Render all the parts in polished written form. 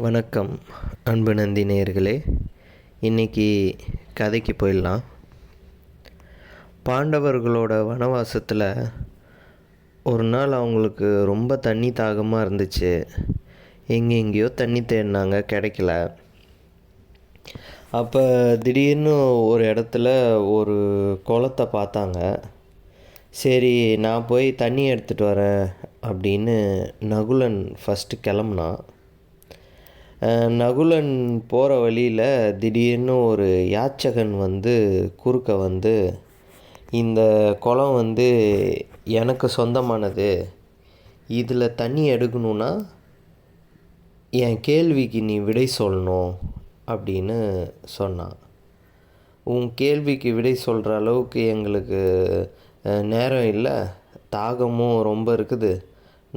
வணக்கம் அன்பு நந்தி நேயர்களே. இன்றைக்கி கதைக்கு போயிடலாம். பாண்டவர்களோட வனவாசத்தில் ஒரு நாள் அவங்களுக்கு ரொம்ப தண்ணி தாகமாக இருந்துச்சு. எங்கெங்கேயோ தண்ணி தேடினாங்க, கிடைக்கல. அப்போ திடீர்னு ஒரு இடத்துல ஒரு குளத்தை பார்த்தாங்க. சரி, நான் போய் தண்ணி எடுத்துகிட்டு வரேன் அப்படின்னு நகுலன் ஃபஸ்ட்டு கிளம்புனான். நகுலன் போகிற வழியில் திடீர்னு ஒரு யாச்சகன் குறுக்க வந்து, இந்த குளம் எனக்கு சொந்தமானது, இதில் தண்ணி எடுக்கணுன்னா என் கேள்விக்கு நீ விடை சொல்லணும் அப்படின்னு சொன்னான். உன் கேள்விக்கு விடை சொல்கிற அளவுக்கு எங்களுக்கு நேரம் இல்லை, தாகமும் ரொம்ப இருக்குது,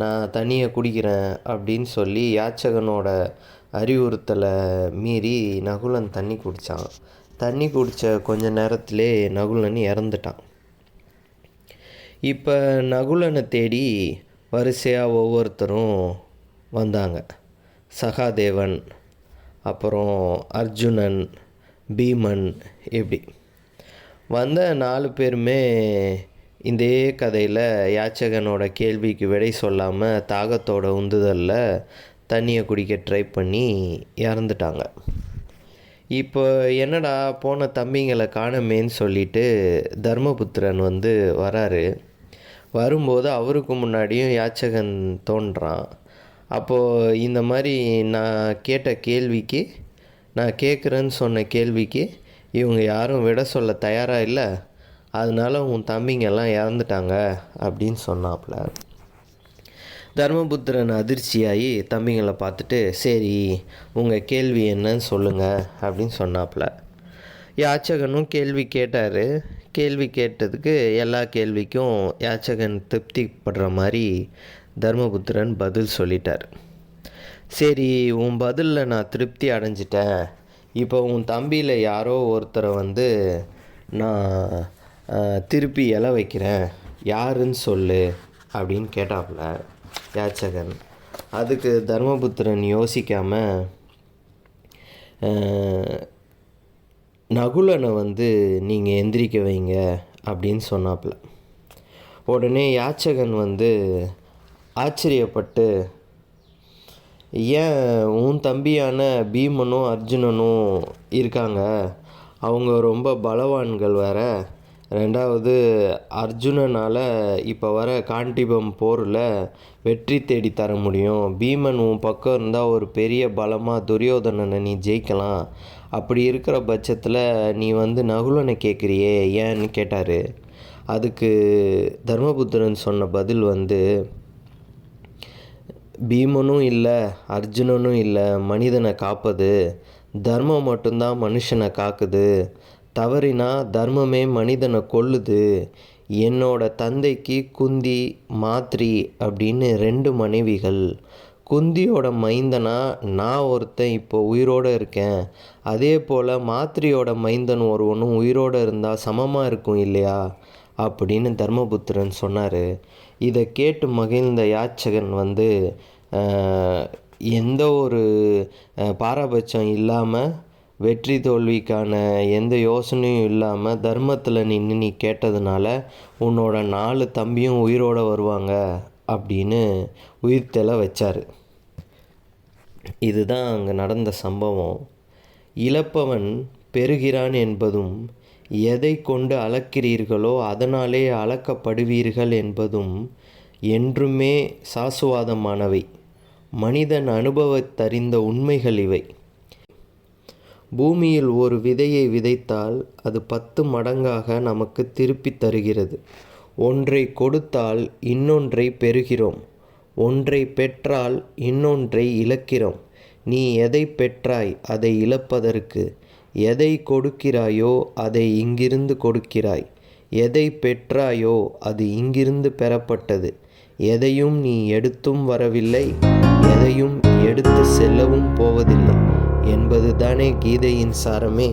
நான் தண்ணியை குடிக்கிறேன் அப்படின்னு சொல்லி யாச்சகனோட அறிவுறுத்தலை மீறி நகுலன் தண்ணி குடித்தான். தண்ணி குடித்த கொஞ்ச நேரத்திலே நகுலன் இறந்துட்டான். இப்போ நகுலனை தேடி வரிசையாக ஒவ்வொருத்தரும் வந்தாங்க. சகாதேவன், அப்புறம் அர்ஜுனன், பீமன், இப்படி வந்த 4 பேருமே இதே கதையில் யாச்சகனோட கேள்விக்கு விடை சொல்லாமல் தாகத்தோட உந்துதலில் தண்ணியை குடிக்க ட்ரை பண்ணி இறந்துட்டாங்க. இப்போ என்னடா போன தம்பிங்களை காணமேன்னு சொல்லிட்டு தர்மபுத்திரன் வராரு. வரும்போது அவருக்கு முன்னாடியும் யாச்சகன் தோன்றான். அப்போது இந்த மாதிரி நான் கேட்குறேன்னு சொன்ன கேள்விக்கு இவங்க யாரும் விட சொல்ல தயாராக இல்லை, அதனால் உன் தம்பிங்கெல்லாம் இறந்துட்டாங்க அப்படின்னு சொன்னாப்புல. தர்மபுத்திரன் அதிர்ச்சியாகி தம்பிங்களை பார்த்துட்டு, சரி உங்கள் கேள்வி என்னன்னு சொல்லுங்கள் அப்படின்னு சொன்னாப்புல. யாச்சகனும் கேள்வி கேட்டார். கேள்வி கேட்டதுக்கு எல்லா கேள்விக்கும் யாச்சகன் திருப்திப்படுற மாதிரி தர்மபுத்திரன் பதில் சொல்லிட்டார். சரி, உன் பதிலில் நான் திருப்தி அடைஞ்சிட்டேன். இப்போ உன் தம்பியில் யாரோ ஒருத்தரை நான் திருப்பி இலை வைக்கிறேன், யாருன்னு சொல்லு அப்படின்னு கேட்டாப்புல யாச்சகன். அதுக்கு தர்மபுத்திரன் யோசிக்காமல் நகுலனை நீங்கள் எந்திரிக்க வைங்க அப்படின்னு சொன்னாப்புல. உடனே யாச்சகன் ஆச்சரியப்பட்டு, ஏன் உன் தம்பியான பீமனும் அர்ஜுனனும் இருக்காங்க, அவங்க ரொம்ப பலவான்கள் வேற. ரெண்டாவது, அர்ஜுனனால் இப்போ வர காண்டீபம் போரில் வெற்றி தேடி தர முடியும். பீமன் உன் பக்கம் இருந்தால் ஒரு பெரிய பலமாக துரியோதனனை நீ ஜெயிக்கலாம். அப்படி இருக்கிற பட்சத்தில் நீ நகுலனை கேட்குறியே ஏன்னு கேட்டார். அதுக்கு தர்மபுத்திரன் சொன்ன பதில் பீமனும் இல்லை, அர்ஜுனனும் இல்லை, மனிதனை காப்பது தர்மம் மட்டும்தான் மனுஷனை காக்குது. தவறினா தர்மமே மனிதனை கொல்லுது. என்னோட தந்தைக்கு குந்தி, மாத்ரி அப்படின்னு 2 மனைவிகள். குந்தியோட மைந்தனா நான் ஒருத்தன் இப்போ உயிரோடு இருக்கேன். அதே போல் மாத்ரியோட மைந்தன் ஒருவனும் உயிரோடு இருந்தால் சமமாக இருக்கும் இல்லையா அப்படின்னு தர்மபுத்திரன் சொன்னார். இதை கேட்டு மகிழ்ந்த யாச்சகன் எந்த ஒரு பாரபட்சம் இல்லாமல், வெற்றி தோல்விக்கான எந்த யோசனையும் இல்லாமல் தர்மத்தில் நீ கேட்டதுனால உன்னோட 4 தம்பியும் உயிரோடு வருவாங்க அப்படின்னு உயிர்த்தெழ வச்சார். இதுதான் அங்கே நடந்த சம்பவம். இழப்பவன் பெறுகிறான் என்பதும், எதை கொண்டு அளக்கிறீர்களோ அதனாலே அளக்கப்படுவீர்கள் என்பதும் என்றுமே சாசுவாதமானவை. மனிதன் அனுபவத்தறிந்த உண்மைகள் இவை. பூமியில் ஒரு விதையை விதைத்தால் அது 10 மடங்காக நமக்கு திருப்பி தருகிறது. ஒன்றை கொடுத்தால் இன்னொன்றை பெறுகிறோம், ஒன்றை பெற்றால் இன்னொன்றை இழக்கிறோம். நீ எதை பெற்றாய் அதை இழப்பதற்கு? எதை கொடுக்கிறாயோ அதை இங்கிருந்து கொடுக்கிறாய். எதை பெற்றாயோ அது இங்கிருந்து பெறப்பட்டது. எதையும் நீ எடுத்தும் வரவில்லை, எதையும் எடுத்து செல்லவும் போவதில்லை என்பது தானே கீதையின் சாரமே.